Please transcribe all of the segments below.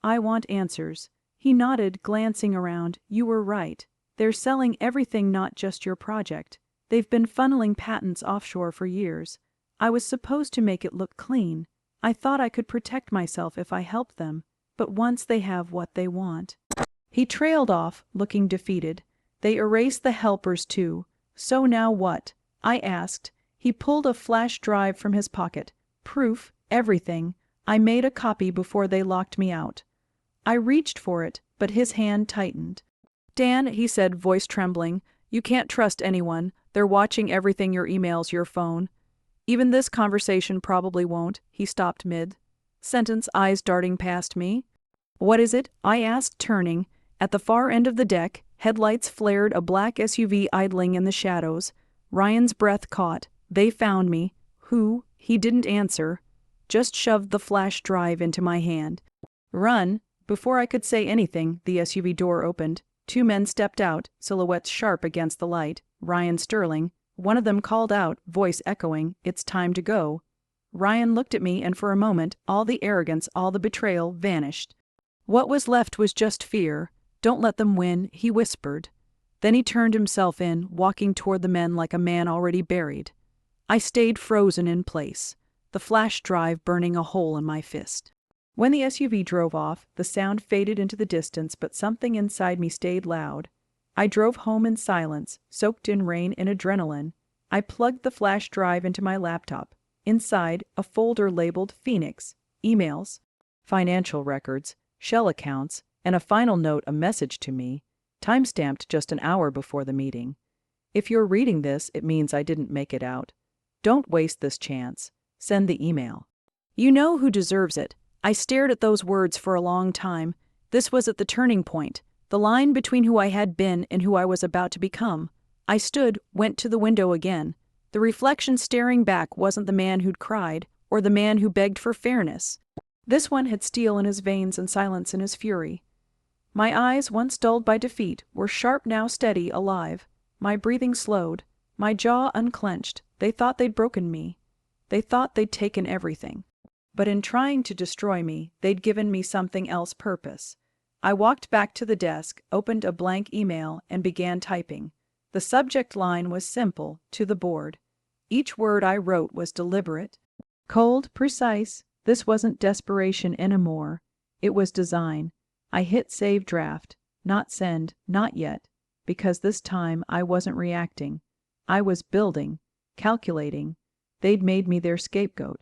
I want answers." He nodded, glancing around. "You were right. They're selling everything, not just your project. They've been funneling patents offshore for years. I was supposed to make it look clean. I thought I could protect myself if I helped them. But once they have what they want..." He trailed off, looking defeated. "They erased the helpers too. So now what?" I asked. He pulled a flash drive from his pocket. "Proof, everything. I made a copy before they locked me out." I reached for it, but his hand tightened. "Dan," he said, voice trembling, "you can't trust anyone. They're watching everything, your emails, your phone. Even this conversation probably won't." He stopped mid-sentence, eyes darting past me. "What is it?" I asked, turning. At the far end of the deck, headlights flared, a black SUV idling in the shadows. Ryan's breath caught. "They found me." "Who?" He didn't answer, just shoved the flash drive into my hand. "Run." Before I could say anything, the SUV door opened. Two men stepped out, silhouettes sharp against the light. Ryan Sterling. One of them called out, voice echoing, "It's time to go." Ryan looked at me, and for a moment, all the arrogance, all the betrayal vanished. What was left was just fear. "Don't let them win," he whispered. Then he turned himself in, walking toward the men like a man already buried. I stayed frozen in place, the flash drive burning a hole in my fist. When the SUV drove off, the sound faded into the distance, but something inside me stayed loud. I drove home in silence, soaked in rain and adrenaline. I plugged the flash drive into my laptop. Inside, a folder labeled Phoenix, emails, financial records, shell accounts, and a final note, a message to me, time-stamped just an hour before the meeting. "If you're reading this, it means I didn't make it out. Don't waste this chance. Send the email. You know who deserves it." I stared at those words for a long time. This was at the turning point, the line between who I had been and who I was about to become. I stood, went to the window again. The reflection staring back wasn't the man who'd cried, or the man who begged for fairness. This one had steel in his veins and silence in his fury. My eyes, once dulled by defeat, were sharp now, steady, alive. My breathing slowed, my jaw unclenched. They thought they'd broken me. They thought they'd taken everything. But in trying to destroy me, they'd given me something else, purpose. I walked back to the desk, opened a blank email, and began typing. The subject line was simple, to the board. Each word I wrote was deliberate, cold, precise. This wasn't desperation anymore. It was design. I hit save draft, not send, not yet, because this time I wasn't reacting. I was building, calculating. They'd made me their scapegoat.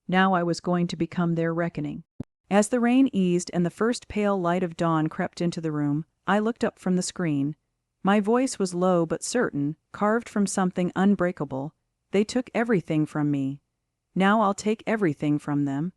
Now I was going to become their reckoning. As the rain eased and the first pale light of dawn crept into the room, I looked up from the screen. My voice was low but certain, carved from something unbreakable. They took everything from me. Now I'll take everything from them.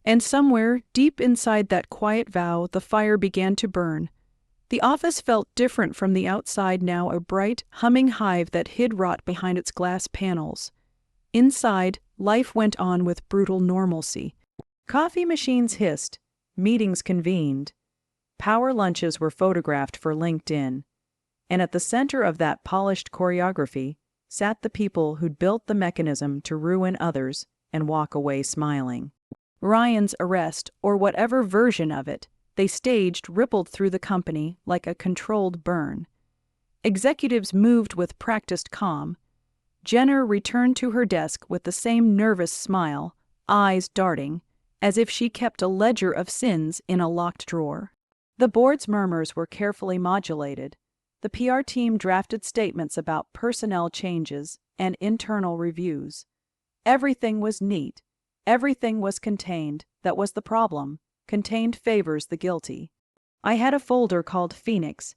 And somewhere, deep inside that quiet vow, the fire began to burn. The office felt different from the outside now, a bright, humming hive that hid rot behind its glass panels. Inside, life went on with brutal normalcy. Coffee machines hissed, meetings convened, power lunches were photographed for LinkedIn, and at the center of that polished choreography sat the people who'd built the mechanism to ruin others and walk away smiling. Ryan's arrest, or whatever version of it they staged, rippled through the company like a controlled burn. Executives moved with practiced calm. Jenner returned to her desk with the same nervous smile, eyes darting, as if she kept a ledger of sins in a locked drawer. The board's murmurs were carefully modulated. The PR team drafted statements about personnel changes and internal reviews. Everything was neat. Everything was contained. That was the problem. Contained favors the guilty. I had a folder called Phoenix.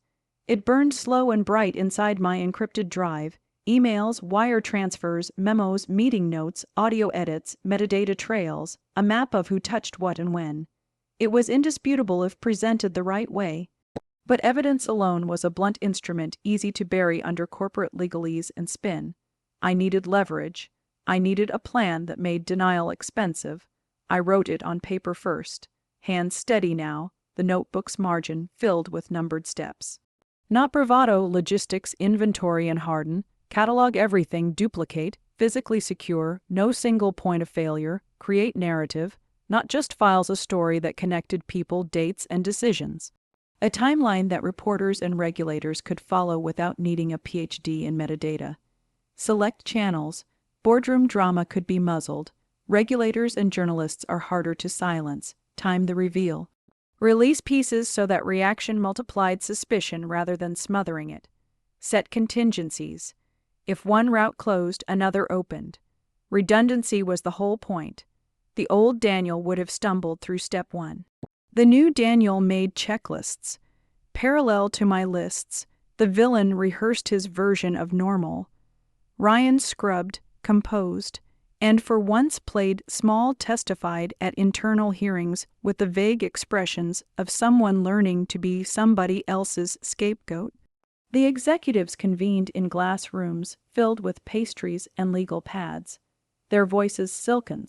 It burned slow and bright inside my encrypted drive. Emails, wire transfers, memos, meeting notes, audio edits, metadata trails, a map of who touched what and when. It was indisputable if presented the right way. But evidence alone was a blunt instrument, easy to bury under corporate legalese and spin. I needed leverage. I needed a plan that made denial expensive. I wrote it on paper first. Hands steady now, the notebook's margin filled with numbered steps. Not bravado, logistics, inventory, and harden. Catalog everything, duplicate, physically secure, no single point of failure, create narrative, not just files, a story that connected people, dates, and decisions. A timeline that reporters and regulators could follow without needing a PhD in metadata. Select channels. Boardroom drama could be muzzled. Regulators and journalists are harder to silence. Time the reveal. Release pieces so that reaction multiplied suspicion rather than smothering it. Set contingencies. If one route closed, another opened. Redundancy was the whole point. The old Daniel would have stumbled through step 1. The new Daniel made checklists. Parallel to my lists, the villain rehearsed his version of normal. Ryan scrubbed, composed, and for once played small, testified at internal hearings with the vague expressions of someone learning to be somebody else's scapegoat. The executives convened in glass rooms filled with pastries and legal pads, their voices silken,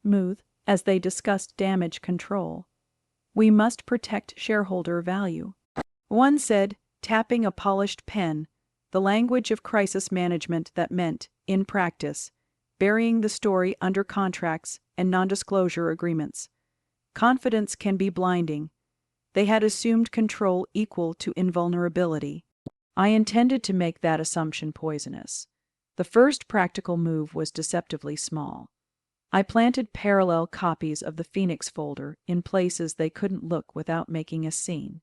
smooth, as they discussed damage control. We must protect shareholder value. One said, tapping a polished pen, the language of crisis management that meant, in practice, burying the story under contracts and non-disclosure agreements. Confidence can be blinding. They had assumed control equal to invulnerability. I intended to make that assumption poisonous. The first practical move was deceptively small. I planted parallel copies of the Phoenix folder in places they couldn't look without making a scene.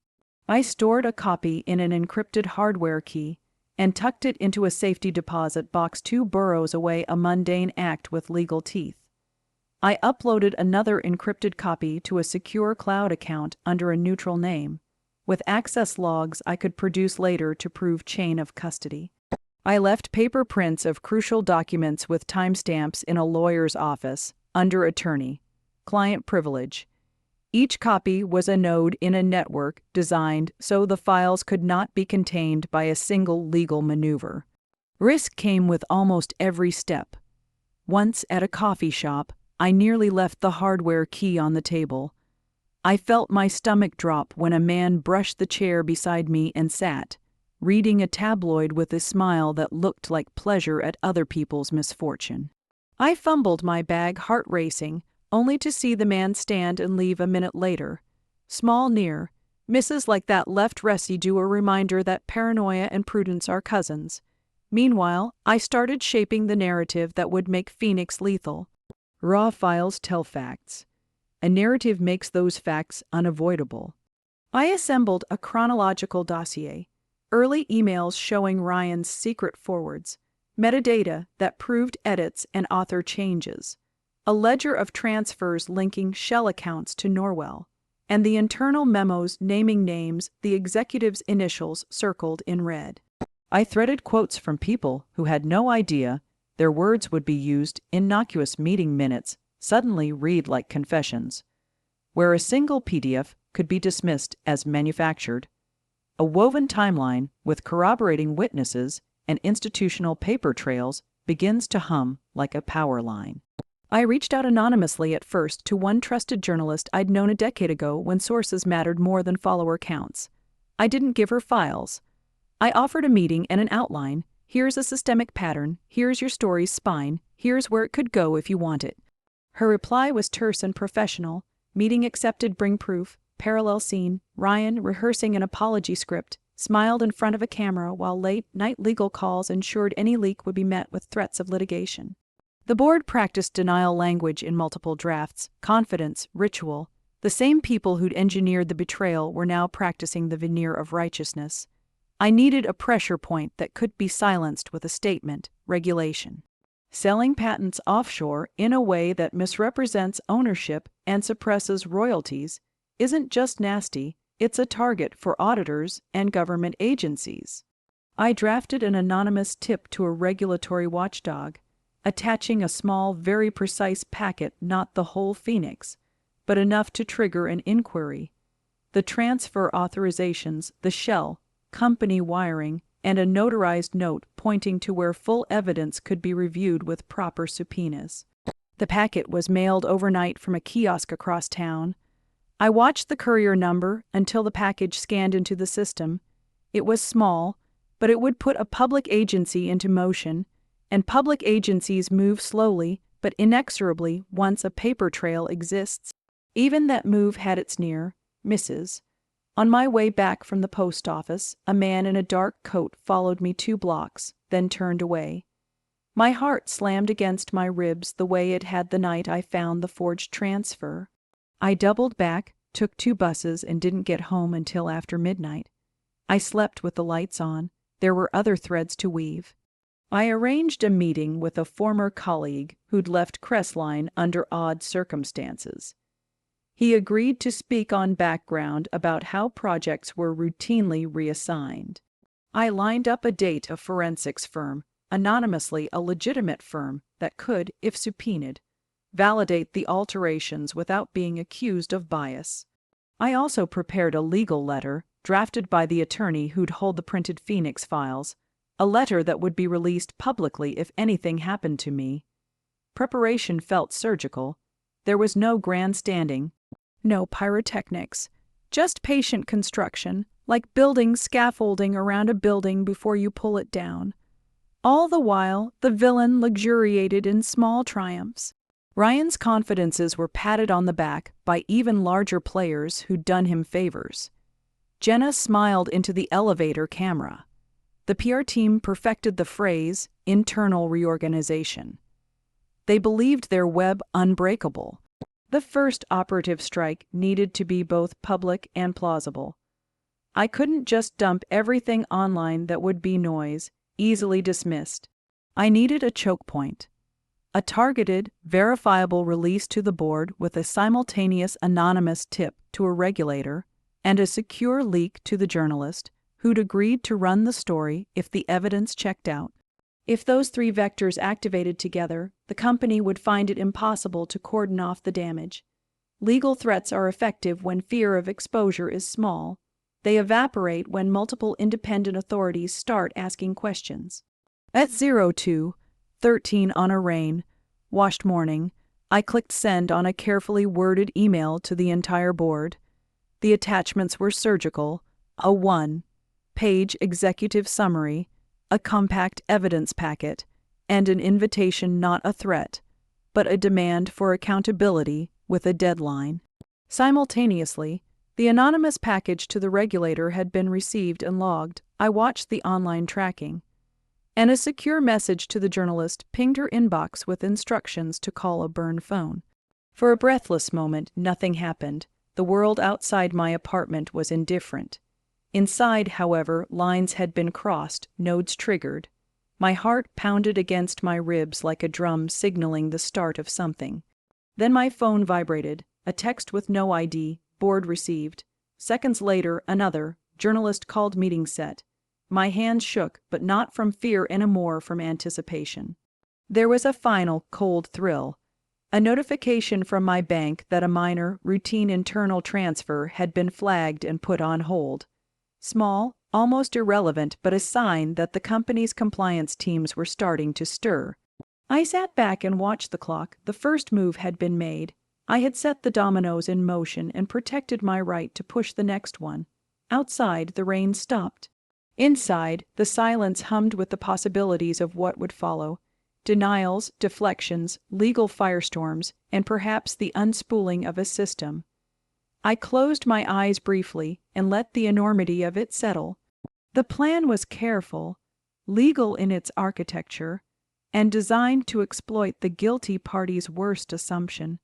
I stored a copy in an encrypted hardware key and tucked it into a safety deposit box 2 burrows away, a mundane act with legal teeth. I uploaded another encrypted copy to a secure cloud account under a neutral name, with access logs I could produce later to prove chain of custody. I left paper prints of crucial documents with timestamps in a lawyer's office, under attorney, client privilege. Each copy was a node in a network designed so the files could not be contained by a single legal maneuver. Risk came with almost every step. Once at a coffee shop, I nearly left the hardware key on the table. I felt my stomach drop when a man brushed the chair beside me and sat, reading a tabloid with a smile that looked like pleasure at other people's misfortune. I fumbled my bag, heart racing, only to see the man stand and leave a minute later. Small near, misses like that left residue, a reminder that paranoia and prudence are cousins. Meanwhile, I started shaping the narrative that would make Phoenix lethal. Raw files tell facts. A narrative makes those facts unavoidable. I assembled a chronological dossier. Early emails showing Ryan's secret forwards, metadata that proved edits and author changes, a ledger of transfers linking shell accounts to Norwell, and the internal memos naming names, the executives' initials circled in red. I threaded quotes from people who had no idea their words would be used. Innocuous meeting minutes suddenly read like confessions, where a single PDF could be dismissed as manufactured. A woven timeline with corroborating witnesses and institutional paper trails begins to hum like a power line. I reached out anonymously at first to one trusted journalist I'd known a decade ago when sources mattered more than follower counts. I didn't give her files. I offered a meeting and an outline. Here's a systemic pattern. Here's your story's spine. Here's where it could go if you want it. Her reply was terse and professional. Meeting accepted, bring proof. Parallel scene, Ryan, rehearsing an apology script, smiled in front of a camera while late-night legal calls ensured any leak would be met with threats of litigation. The board practiced denial language in multiple drafts, confidence, ritual. The same people who'd engineered the betrayal were now practicing the veneer of righteousness. I needed a pressure point that could be silenced with a statement, regulation. Selling patents offshore in a way that misrepresents ownership and suppresses royalties isn't just nasty, it's a target for auditors and government agencies. I drafted an anonymous tip to a regulatory watchdog, attaching a small, very precise packet, not the whole Phoenix, but enough to trigger an inquiry. The transfer authorizations, the shell, company wiring, and a notarized note pointing to where full evidence could be reviewed with proper subpoenas. The packet was mailed overnight from a kiosk across town. I watched the courier number until the package scanned into the system. It was small, but it would put a public agency into motion, and public agencies move slowly, but inexorably once a paper trail exists. Even that move had its near misses. On my way back from the post office, a man in a dark coat followed me 2 blocks, then turned away. My heart slammed against my ribs the way it had the night I found the forged transfer. I doubled back, took 2 buses, and didn't get home until after midnight. I slept with the lights on. There were other threads to weave. I arranged a meeting with a former colleague who'd left Crestline under odd circumstances. He agreed to speak on background about how projects were routinely reassigned. I lined up a date, a forensics firm, anonymously a legitimate firm that could, if subpoenaed, validate the alterations without being accused of bias. I also prepared a legal letter, drafted by the attorney who'd hold the printed Phoenix files, a letter that would be released publicly if anything happened to me. Preparation felt surgical. There was no grandstanding, no pyrotechnics, just patient construction, like building scaffolding around a building before you pull it down. All the while, the villain luxuriated in small triumphs. Ryan's confidences were patted on the back by even larger players who'd done him favors. Jenna smiled into the elevator camera. The PR team perfected the phrase, internal reorganization. They believed their web unbreakable. The first operative strike needed to be both public and plausible. I couldn't just dump everything online that would be noise, easily dismissed. I needed a choke point. A targeted, verifiable release to the board with a simultaneous anonymous tip to a regulator and a secure leak to the journalist who'd agreed to run the story if the evidence checked out. If those 3 vectors activated together, the company would find it impossible to cordon off the damage. Legal threats are effective when fear of exposure is small. They evaporate when multiple independent authorities start asking questions. At 02:13 on a rain-washed morning, I clicked send on a carefully worded email to the entire board. The attachments were surgical: a 1-page executive summary, a compact evidence packet, and an invitation, not a threat, but a demand for accountability with a deadline. Simultaneously, the anonymous package to the regulator had been received and logged. I watched the online tracking. And a secure message to the journalist pinged her inbox with instructions to call a burn phone. For a breathless moment, nothing happened. The world outside my apartment was indifferent. Inside, however, lines had been crossed, nodes triggered. My heart pounded against my ribs like a drum signaling the start of something. Then my phone vibrated, a text with no ID, board received. Seconds later, another, journalist called, meeting set. My hands shook, but not from fear anymore, from anticipation. There was a final, cold thrill. A notification from my bank that a minor, routine internal transfer had been flagged and put on hold. Small, almost irrelevant, but a sign that the company's compliance teams were starting to stir. I sat back and watched the clock. The first move had been made. I had set the dominoes in motion and protected my right to push the next one. Outside, the rain stopped. Inside, the silence hummed with the possibilities of what would follow. Denials, deflections, legal firestorms, and perhaps the unspooling of a system. I closed my eyes briefly and let the enormity of it settle. The plan was careful, legal in its architecture, and designed to exploit the guilty party's worst assumption,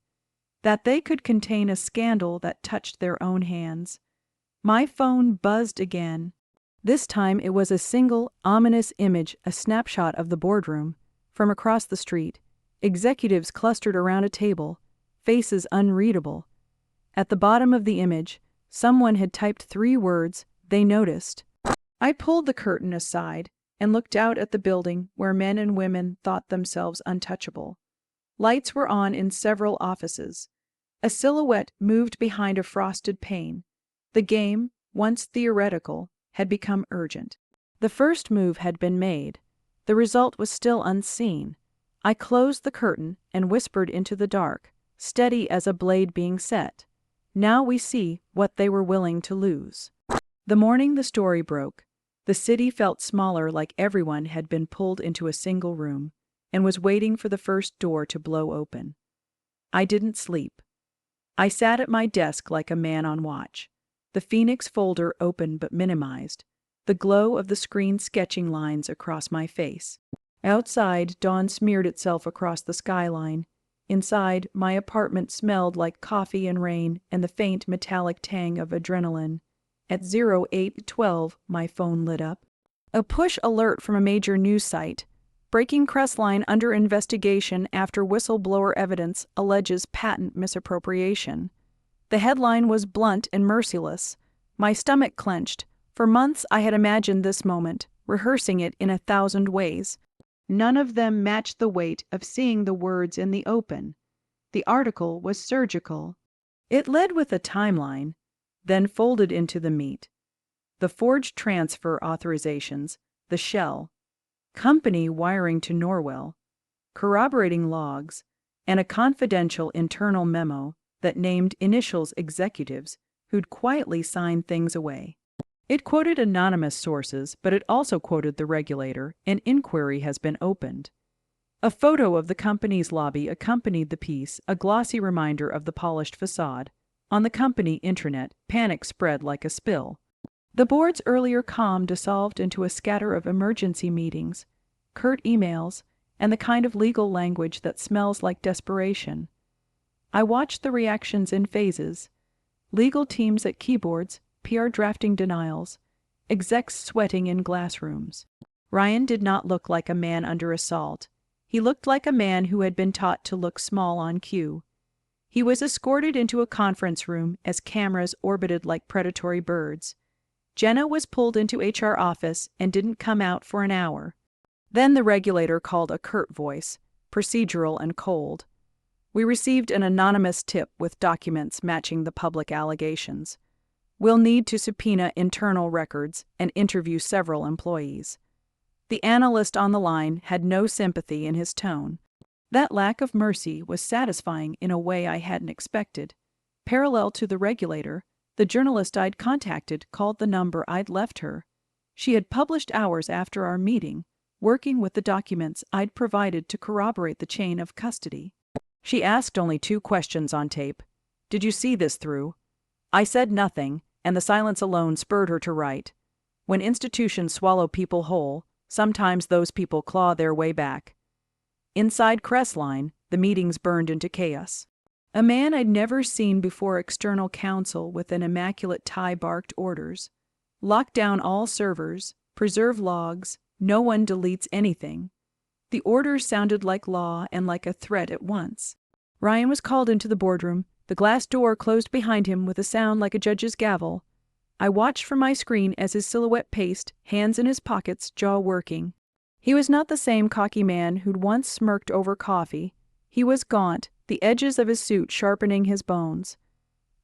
that they could contain a scandal that touched their own hands. My phone buzzed again. This time it was a single, ominous image, a snapshot of the boardroom. From across the street, executives clustered around a table, faces unreadable. At the bottom of the image, someone had typed 3 words, "They noticed." I pulled the curtain aside and looked out at the building where men and women thought themselves untouchable. Lights were on in several offices. A silhouette moved behind a frosted pane. The game, once theoretical, had become urgent. The first move had been made. The result was still unseen. I closed the curtain and whispered into the dark, steady as a blade being set. Now we see what they were willing to lose. The morning the story broke, the city felt smaller, like everyone had been pulled into a single room. and was waiting for the first door to blow open. I didn't sleep. I sat at my desk like a man on watch. The Phoenix folder open but minimized, the glow of the screen sketching lines across my face. Outside, dawn smeared itself across the skyline. Inside, my apartment smelled like coffee and rain and the faint metallic tang of adrenaline. At 08:12, my phone lit up. A push alert from a major news site. Breaking Crestline under investigation after whistleblower evidence alleges patent misappropriation. The headline was blunt and merciless. My stomach clenched. For months I had imagined this moment, rehearsing it in 1,000 ways. None of them matched the weight of seeing the words in the open. The article was surgical. It led with a timeline, then folded into the meat. The forged transfer authorizations, the shell, company wiring to Norwell, corroborating logs, and a confidential internal memo that named initials executives who'd quietly signed things away. It quoted anonymous sources, but it also quoted the regulator. An inquiry has been opened. A photo of the company's lobby accompanied the piece, a glossy reminder of the polished facade. On the company intranet, panic spread like a spill. The board's earlier calm dissolved into a scatter of emergency meetings, curt emails, and the kind of legal language that smells like desperation. I watched the reactions in phases. Legal teams at keyboards, PR drafting denials, execs sweating in glass rooms. Ryan did not look like a man under assault. He looked like a man who had been taught to look small on cue. He was escorted into a conference room as cameras orbited like predatory birds. Jenna was pulled into HR office and didn't come out for an hour. Then the regulator called a curt voice, procedural and cold. We received an anonymous tip with documents matching the public allegations. We'll need to subpoena internal records and interview several employees. The analyst on the line had no sympathy in his tone. That lack of mercy was satisfying in a way I hadn't expected. Parallel to the regulator, the journalist I'd contacted called the number I'd left her. She had published hours after our meeting, working with the documents I'd provided to corroborate the chain of custody. She asked only 2 questions on tape. "Did you see this through?" I said nothing, and the silence alone spurred her to write. When institutions swallow people whole, sometimes those people claw their way back. Inside Crestline, the meetings burned into chaos. A man I'd never seen before external counsel with an immaculate tie barked orders. Lock down all servers, preserve logs, no one deletes anything. The orders sounded like law and like a threat at once. Ryan was called into the boardroom. The glass door closed behind him with a sound like a judge's gavel. I watched from my screen as his silhouette paced, hands in his pockets, jaw working. He was not the same cocky man who'd once smirked over coffee. He was gaunt, the edges of his suit sharpening his bones.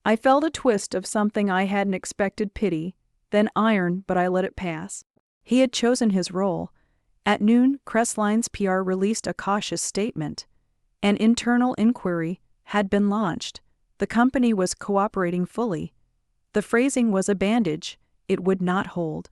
I felt a twist of something I hadn't expected, pity, then iron, but I let it pass. He had chosen his role. At noon, Crestline's PR released a cautious statement. An internal inquiry had been launched. The company was cooperating fully. The phrasing was a bandage. It would not hold.